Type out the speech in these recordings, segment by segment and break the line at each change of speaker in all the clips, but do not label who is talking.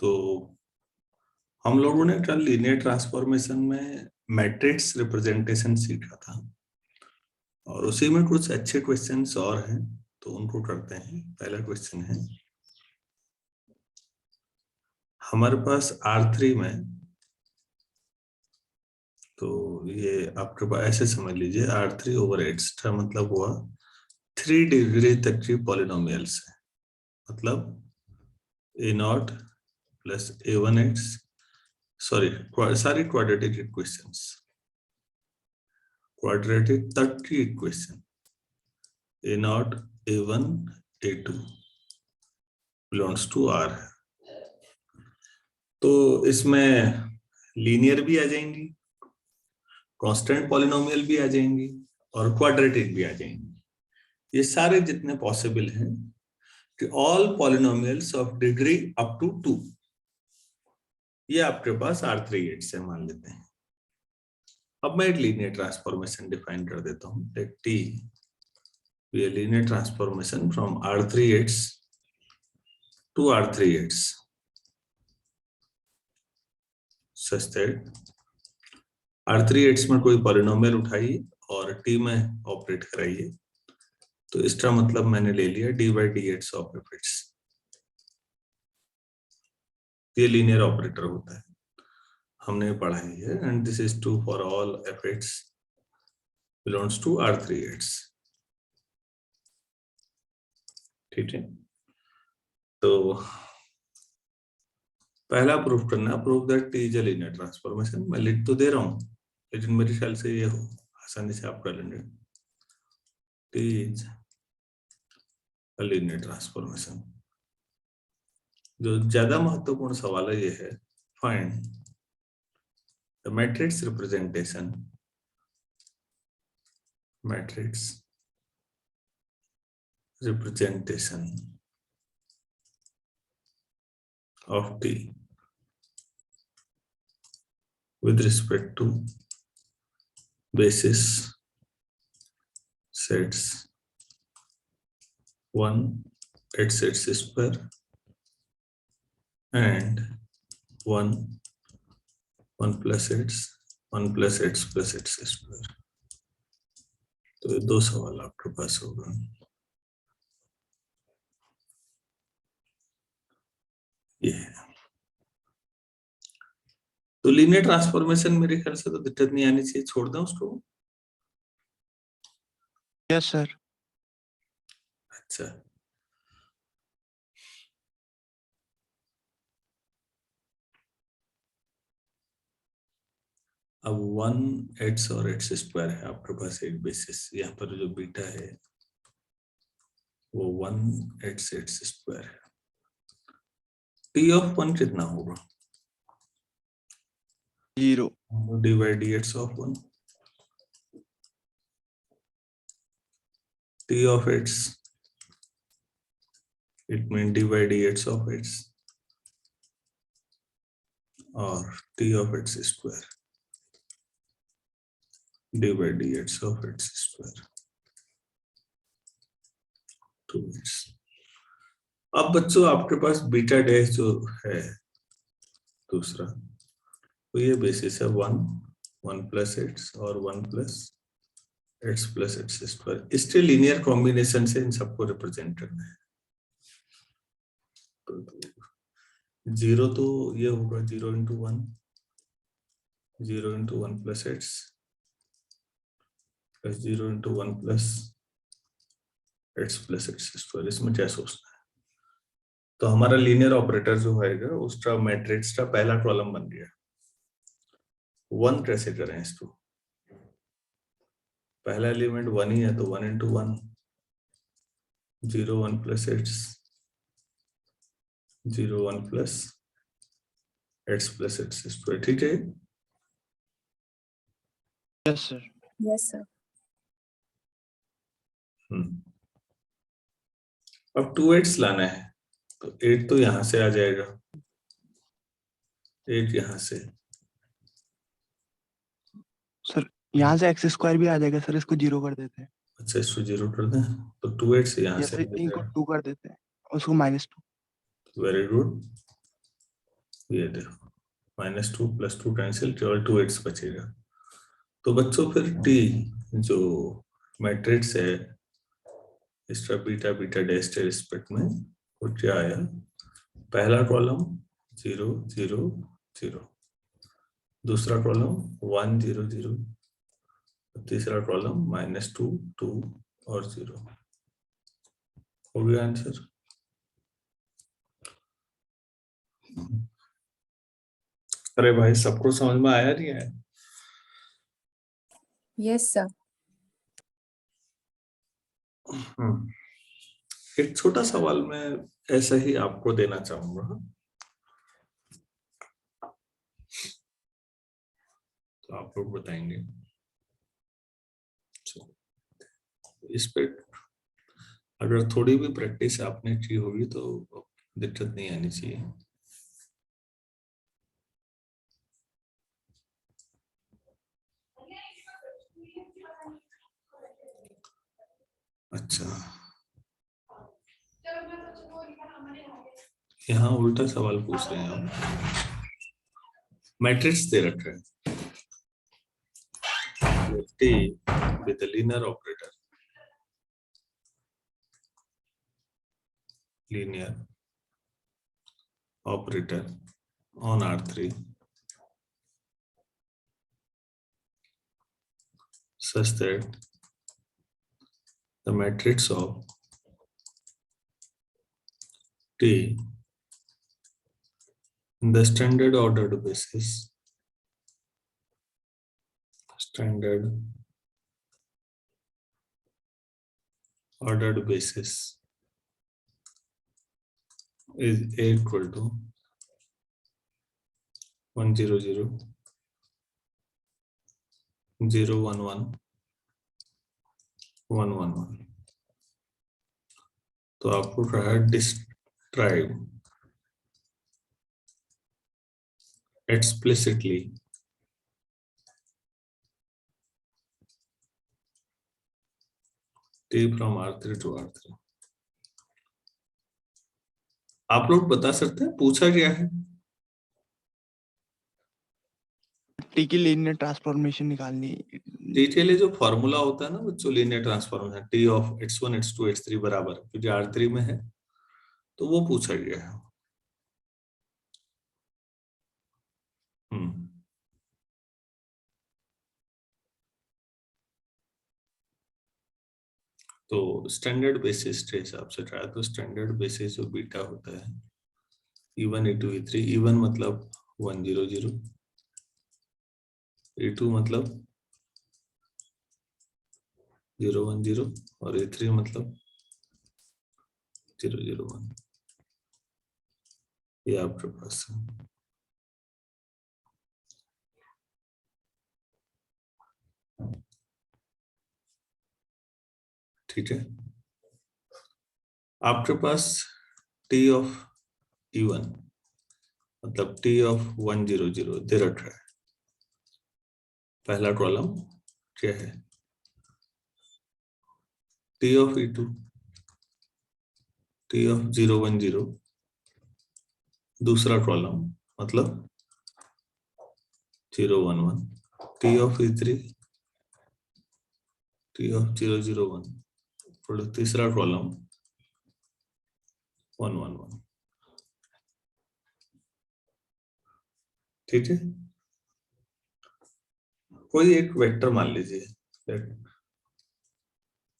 तो हम लोगों ने कल लीनियर ट्रांसफॉर्मेशन में मैट्रिक्स रिप्रेजेंटेशन सीखा था और उसी में कुछ अच्छे क्वेश्चंस और हैं, तो उनको करते हैं। पहला क्वेश्चन है, हमारे पास R3 में, तो ये आपके पास ऐसे समझ लीजिए R3/8 का मतलब हुआ 3 डिग्री तक की पॉलिनोमियल्स है, मतलब A0 प्लस A1x, सारी क्वाड्रेटिक इक्वेशंस, क्वाड्रेटिक तक की equation A0 A1 A2 belongs to R है। तो इसमें लीनियर भी आ जाएंगी, कांस्टेंट पॉलिनोमियल भी आ जाएंगी और क्वाड्रेटिक भी आ जाएंगी। ये सारे जितने पॉसिबल हैं कि all polynomials of degree up to 2, ये आपके पास R3/8 से मान लेते हैं। अब मैं एक लीनियर ट्रांसफॉर्मेशन डिफाइन कर देता हूं। Let T be a linear transformation from R3/8 to R3/8 such that R3/8 में कोई पॉलिनोमियल उठाइए और T में ऑपरेट कराइए। तो इसका मतलब मैंने ले लिया d/dx ऑफ f(x). ये लीनियर ऑपरेटर होता है, हमने पढ़ा है, and this is true for all f(x) belongs to R3/8। ठीक है, तो पहला प्रूफ करना, proof that T is a linear transformation. मैं लिख तो दे रहा हूं, लेकिन मेरे ख्याल से ये आसानी से आप कर लेंगे। T is a linear transformation. जो ज्यादा महत्वपूर्ण सवाल है ये है, find the matrix representation, matrix representation of T with respect to basis sets 1 at sets square and 1 plus x 1 plus x plus x square। तो ये दो सवाल आपके पास होगा। ये है, तो लीनियर ट्रांसफॉर्मेशन मेरे ख्याल से तो दिक्कत नहीं आनी चाहिए, छोड़ दें उसको।
Yes sir.
अच्छा, अब 1x और x स्क्वायर है आपके पास एक बेसिस, यहाँ पर जो बीटा है वो 1x स्क्वायर है। T ऑफ 1 कितना होगा?
0
d/dx of 1। T of x, it means d/dx of x, और T of x square d/dx of x square 2x। अब बच्चों आपके पास बीटा डैश जो है दूसरा, तो ये बेसिस है 1 प्लस एक्स और 1 plus x plus x square. इसके लीनियर कॉम्बिनेशन से इन सबको रिप्रेजेंट करना है। तो 0 तो ये होगा 0 × 1, 0 × 1 plus x plus 0 × 1 plus x plus x square. इसमें क्या सोचना है? तो हमारा लीनियर ऑपरेटर जो है उसका मैट्रिक्स का पहला कॉलम बन गया। 1 कैसे करें इसको? पहला एलिमेंट 1 ही है, तो 1 × 1 0 1 plus x 0 1 plus x plus x square. ठीक है,
यस सर।
Yes sir.
अब 2x लाना है, तो 8 तो यहां से आ जाएगा, 8 यहां से।
सर यहाँ से एक्स स्क्वायर भी आ जाएगा सर, इसको 0 कर देते हैं।
अच्छा, इसको 0 कर दें, तो 2x यहां
या
से
फिर इनको 2 कर देते हैं, उसको -2।
Very good. ये देखो -2 + 2 कैंसिल, केवल 2x बचेगा। तो बच्चों फिर टी जो मैट्रिक्स है इसका बीटा बीटा डैश के रिस्पेक्ट में वो क्या आया, पहला कॉलम 0 0 0, दूसरा कॉलम 1 0 0, तीसरा कॉलम -2 2 और 0। हो गया आंसर। अरे भाई सबको समझ में आया नहीं आया?
Yes sir.
एक छोटा सवाल मैं ऐसा ही आपको देना चाहूंगा, तो आप लोग बताएंगे। इस पे अगर थोड़ी भी प्रैक्टिस आपने की होगी तो दिक्कत नहीं आनी चाहिए। अच्छा, यहाँ उल्टा सवाल पूछ रहे हैं हम। मैट्रिक्स दे रखा है T with a linear operator, linear operator on R3 such that the matrix of T in the standard ordered basis, standard ordered basis is A equal to 1 0 0 0 1 1 1 1 1। तो आपको कहा describe explicitly T from R3 to R3। आप लोग बता सकते हैं पूछा क्या है?
टी की लीनियर ट्रांसफॉर्मेशन निकालनी।
टी के लिए जो फॉर्मूला होता है ना बच्चों, linear transformation T of x1 x2 x3 बराबर, क्योंकि R3 में है तो वो पूछा गया है। तो स्टैंडर्ड बेसिस के हिसाब से ट्राई, तो स्टैंडर्ड बेसिस जो बीटा होता है E1 E2 E3, E1 मतलब 1 0 0, E2 मतलब 0 1 0 और E3 मतलब 0 0 1। ये आपके पास है। ठीक है, आपके पास T ऑफ E1 मतलब T ऑफ 1 0 0 दे रखा है। पहला कॉलम क्या है? T of E2 T of 0 1 0, दूसरा कॉलम मतलब 0 1 1, T of E3 T of 0 0 1, और तीसरा कॉलम 1 1 1। ठीक है, कोई एक वेक्टर मान लीजिए,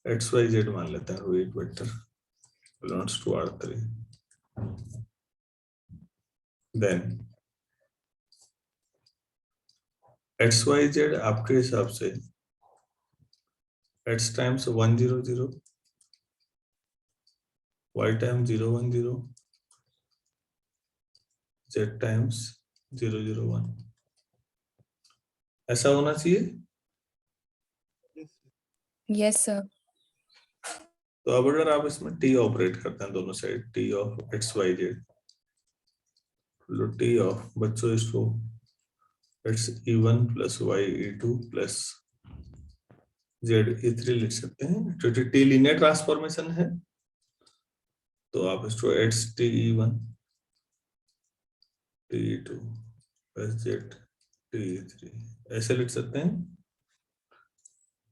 एक्स वाई जेड मान लेते हैं, वो एक vector belongs to R3, then X Y Z आपके हिसाब से x times 1 0 0, y times 0 1 0, z times 0 0 1, ऐसा होना चाहिए।
Yes sir.
तो अब अगर आप इसमें t ऑपरेट करते हैं दोनों side, t of X Y Z, t of बच्चों इसको x E1 plus y E2 plus z E3 लिख सकते हैं, क्योंकि t लीनियर ट्रांसफॉर्मेशन है तो आप इसको x t E1 T2 plus Z T3 ऐसे लिख सकते हैं।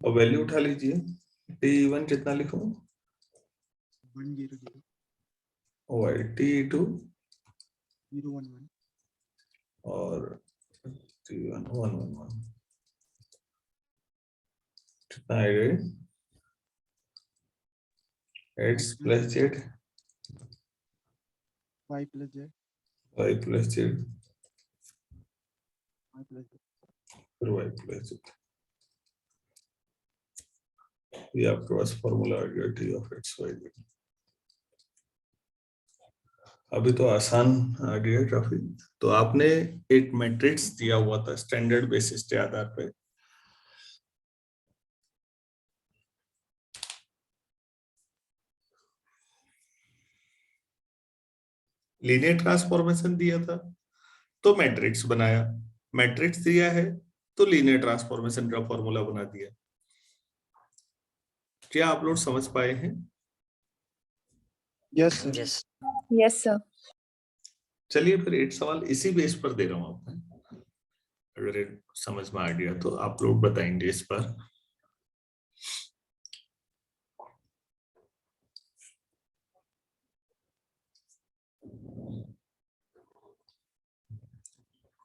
और वैल्यू उठा लीजिए। T1 कितना लिखूं?
100
और T2
011
और T1 111 कितना आएगा? X plus Z
5 plus Z
Y plus Z
5 plus Z
फिर Y प्लस Z। ये आपके पास फॉर्मूला आ गया T of X Y Z। अभी तो आसान आ गया काफी। तो आपने एक मैट्रिक्स दिया हुआ था स्टैंडर्ड बेसिस के आधार पे। लीनियर ट्रांसफॉर्मेशन दिया था तो मैट्रिक्स बनाया, मैट्रिक्स दिया है तो लीनियर ट्रांसफॉर्मेशन का फॉर्मूला बना दिया। क्या आप लोग समझ पाए हैं?
Yes sir.
Yes.
Yes, sir.
चलिए फिर एक सवाल इसी बेस पर दे रहा हूं आपको, अगर समझ में आ गया तो आप लोग बताएंगे इस पर।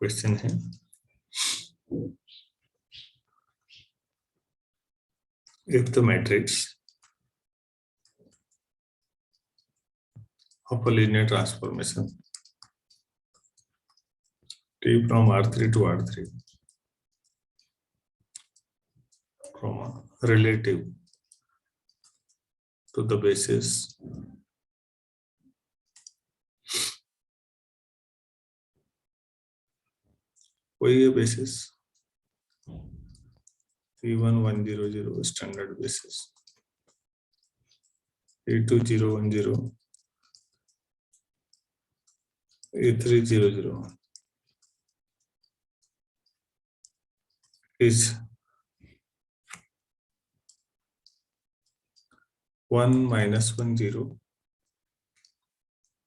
क्वेश्चन है, if the matrix of a linear transformation T from R3 to R3 relative to the basis कोई है basis P1100 standard basis, A2010, A3001 is 1 minus 1 0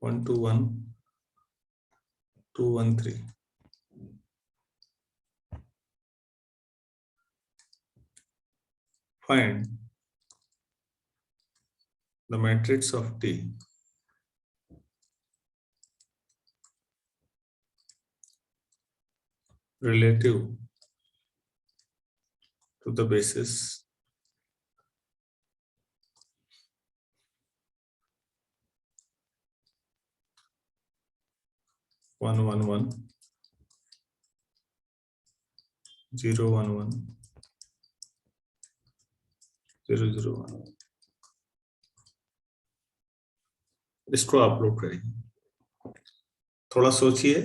1 2 1 2 1 3. Find the matrix of T relative to the basis 1 1 1 0 1 1 0 0 1। इसको upload करिए। थोड़ा सोचिए,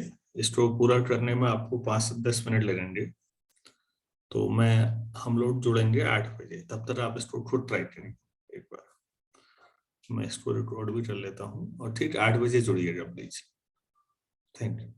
इसको पूरा करने में आपको 5 से 10 मिनट लगेंगे। तो हम लोग जुड़ेंगे 8 बजे, तब तक आप इसको खुद ट्राई करेंगे एक बार। मैं इसको रिकॉर्ड भी कर लेता हूँ और ठीक 8 बजे जुड़िएगा प्लीज। Thank you.